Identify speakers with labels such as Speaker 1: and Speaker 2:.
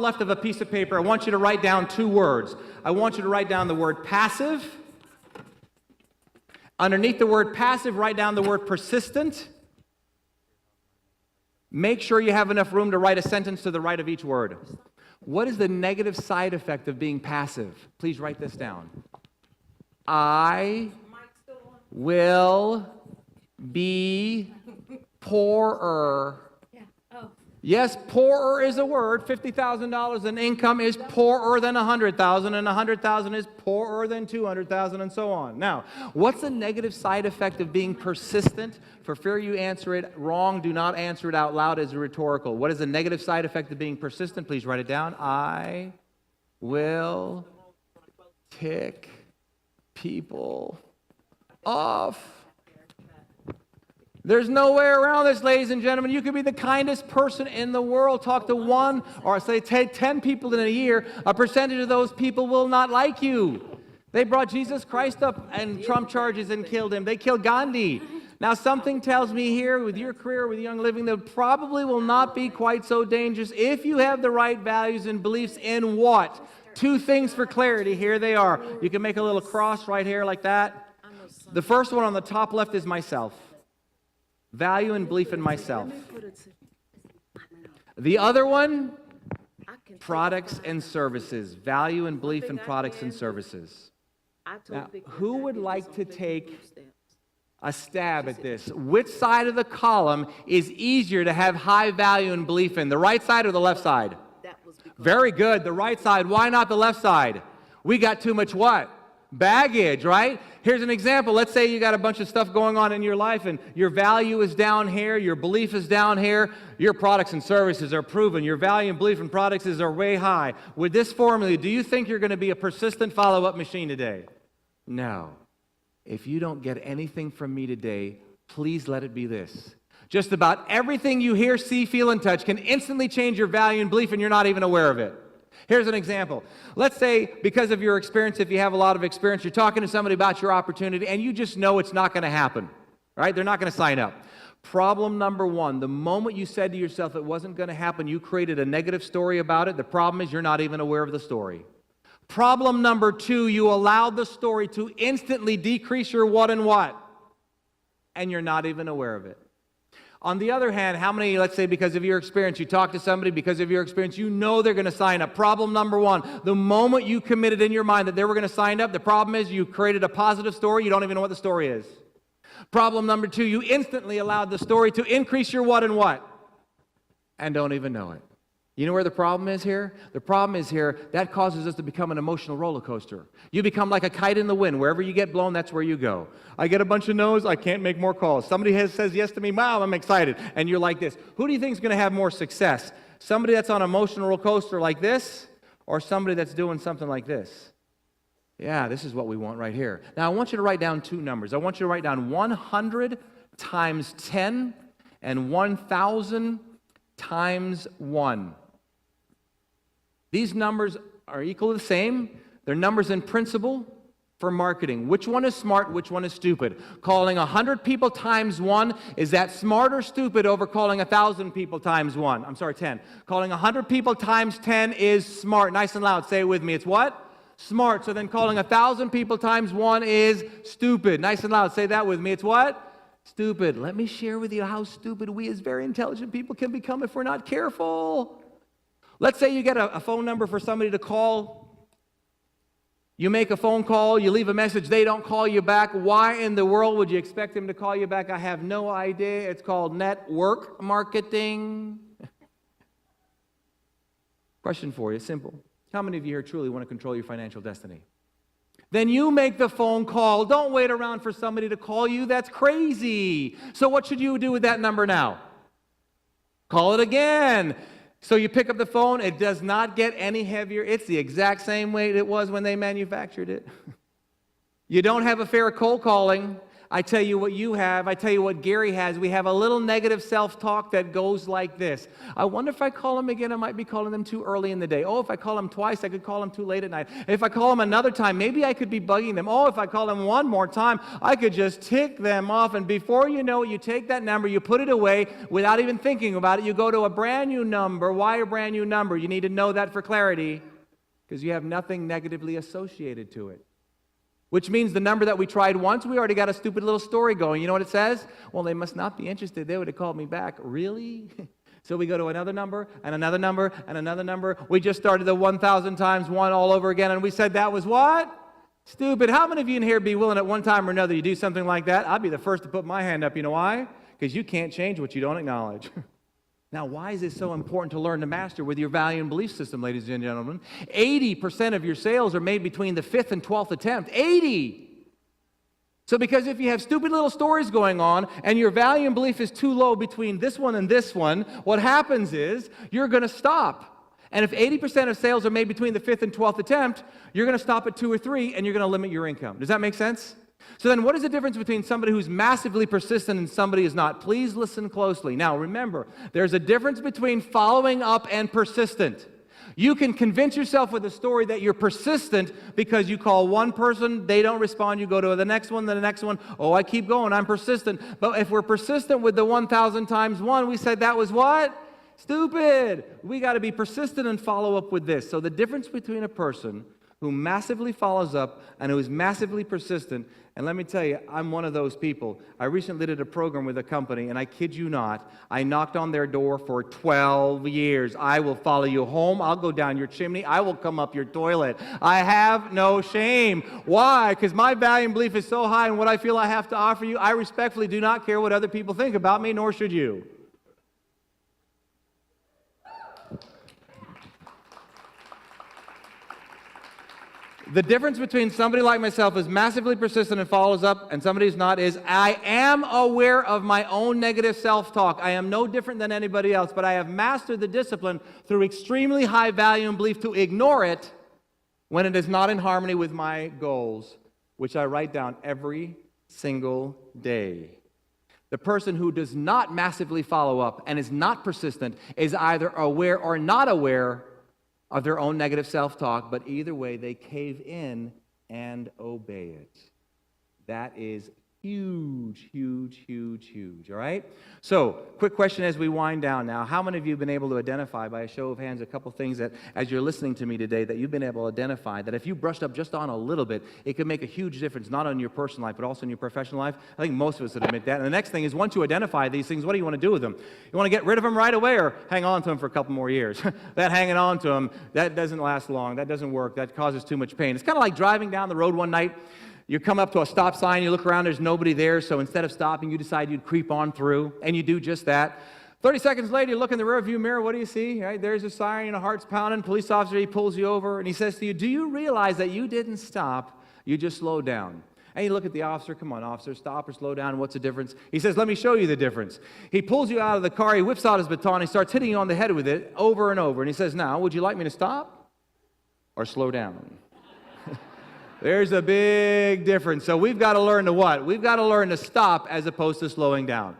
Speaker 1: left of a piece of paper, I want you to write down 2 words. I want you to write down the word passive. Underneath the word passive, write down the word persistent. Make sure you have enough room to write a sentence to the right of each word. What is the negative side effect of being passive? Please write this down. I will be poorer. Yes, poorer is a word. $50,000 in income is poorer than $100,000, and $100,000 is poorer than $200,000, and so on. Now, what's the negative side effect of being persistent? For fear you answer it wrong, do not answer it out loud as rhetorical. What is the negative side effect of being persistent? Please write it down. I will tick people off. There's no way around this, ladies and gentlemen. You could be the kindest person in the world. Talk to 1 or say 10 people in a year. A percentage of those people will not like you. They brought Jesus Christ up and Trump charges and killed him. They killed Gandhi. Now, something tells me here with your career, with Young Living, that probably will not be quite so dangerous if you have the right values and beliefs in what? 2 things for clarity. Here they are. You can make a little cross right here like that. The first one on the top left is myself. Value and belief in myself. The other one, products and services. Value and belief in products and services. Now, who would like to take a stab at this? Which side of the column is easier to have high value and belief in? The right side or the left side? Very good. The right side. Why not the left side? We got too much what? Baggage, right? Here's an example. Let's say you got a bunch of stuff going on in your life and your value is down here, your belief is down here, your products and services are proven, your value and belief in products are way high. With this formula, do you think you're going to be a persistent follow-up machine today? No. If you don't get anything from me today, please let it be this. Just about everything you hear, see, feel, and touch can instantly change your value and belief and you're not even aware of it. Here's an example. Let's say because of your experience, if you have a lot of experience, you're talking to somebody about your opportunity and you just know it's not going to happen, right? They're not going to sign up. Problem number 1, the moment you said to yourself it wasn't going to happen, you created a negative story about it. The problem is you're not even aware of the story. Problem number 2, you allowed the story to instantly decrease your what and what, and you're not even aware of it. On the other hand, how many, let's say because of your experience, you talk to somebody, because of your experience, you know they're going to sign up. Problem number 1, the moment you committed in your mind that they were going to sign up, the problem is you created a positive story, you don't even know what the story is. Problem number 2, you instantly allowed the story to increase your what and what, and don't even know it. You know where the problem is here? The problem is here, that causes us to become an emotional roller coaster. You become like a kite in the wind. Wherever you get blown, that's where you go. I get a bunch of no's, I can't make more calls. Somebody says yes to me, wow, I'm excited. And you're like this. Who do you think is going to have more success? Somebody that's on an emotional roller coaster like this, or somebody that's doing something like this? Yeah, this is what we want right here. Now, I want you to write down 2 numbers. I want you to write down 100 times 10 and 1,000 times 1. These numbers are equal to the same. They're numbers in principle for marketing. Which one is smart? Which one is stupid? Calling 100 people times 1, is that smart or stupid over calling 1,000 people times 1? I'm sorry, 10. Calling 100 people times 10 is smart. Nice and loud. Say it with me. It's what? Smart. So then calling 1,000 people times 1 is stupid. Nice and loud. Say that with me. It's what? Stupid. Let me share with you how stupid we as very intelligent people can become if we're not careful. Let's say you get a phone number for somebody to call. You make a phone call, you leave a message, they don't call you back. Why in the world would you expect them to call you back? I have no idea. It's called network marketing. Question for you, simple. How many of you here truly want to control your financial destiny? Then you make the phone call. Don't wait around for somebody to call you. That's crazy. So what should you do with that number now? Call it again. So you pick up the phone, it does not get any heavier. It's the exact same weight it was when they manufactured it. You don't have a fear of cold calling. I tell you what you have. I tell you what Gary has. We have a little negative self-talk that goes like this. I wonder if I call him again, I might be calling them too early in the day. Oh, if I call him twice, I could call him too late at night. If I call him another time, maybe I could be bugging them. Oh, if I call him one more time, I could just tick them off. And before you know it, you take that number, you put it away without even thinking about it. You go to a brand new number. Why a brand new number? You need to know that for clarity because you have nothing negatively associated to it. Which means the number that we tried once, we already got a stupid little story going. You know what it says? Well, they must not be interested. They would have called me back. Really? So we go to another number, and another number, and another number. We just started the 1,000 times 1 all over again, and we said that was what? Stupid. How many of you in here be willing at one time or another you do something like that? I'd be the first to put my hand up. You know why? Because you can't change what you don't acknowledge. Now, why is it so important to learn to master with your value and belief system, ladies and gentlemen? 80% of your sales are made between the 5th and 12th attempt. 80! So because if you have stupid little stories going on and your value and belief is too low between this one and this one, what happens is you're going to stop. And if 80% of sales are made between the 5th and 12th attempt, you're going to stop at 2 or 3 and you're going to limit your income. Does that make sense? So then what is the difference between somebody who's massively persistent and somebody who's not? Please listen closely. Now remember, there's a difference between following up and persistent. You can convince yourself with a story that you're persistent because you call one person, they don't respond, you go to the next one, the next one, oh, I keep going, I'm persistent. But if we're persistent with the 1,000 times 1, we said that was what? Stupid. We got to be persistent and follow up with this. So the difference between a person who massively follows up and who is massively persistent, and let me tell you, I'm one of those people. I recently did a program with a company, and I kid you not, I knocked on their door for 12 years. I will follow you home. I'll go down your chimney. I will come up your toilet. I have no shame. Why? Because my value and belief is so high in what I feel I have to offer you, I respectfully do not care what other people think about me, nor should you. The difference between somebody like myself who's massively persistent and follows up and somebody who's not is I am aware of my own negative self-talk. I am no different than anybody else, but I have mastered the discipline through extremely high value and belief to ignore it when it is not in harmony with my goals, which I write down every single day. The person who does not massively follow up and is not persistent is either aware or not aware of their own negative self-talk, but either way, they cave in and obey it. That is huge, huge, huge, huge, all right? So, quick question as we wind down now. How many of you have been able to identify, by a show of hands, a couple things that, as you're listening to me today, that you've been able to identify, that if you brushed up just on a little bit, it could make a huge difference, not on your personal life, but also in your professional life? I think most of us would admit that. And the next thing is, once you identify these things, what do you want to do with them? You want to get rid of them right away or hang on to them for a couple more years? That hanging on to them, that doesn't last long. That doesn't work. That causes too much pain. It's kind of like driving down the road one night. You come up to a stop sign, you look around, there's nobody there, so instead of stopping, you decide you'd creep on through, and you do just that. 30 seconds later, you look in the rearview mirror, what do you see? Right, there's a siren, your heart's pounding, police officer, he pulls you over, and he says to you, do you realize that you didn't stop, you just slowed down? And you look at the officer, come on, officer, stop or slow down, what's the difference? He says, let me show you the difference. He pulls you out of the car, he whips out his baton, he starts hitting you on the head with it over and over, and he says, now, would you like me to stop or slow down? There's a big difference. So we've got to learn to what? We've got to learn to stop as opposed to slowing down.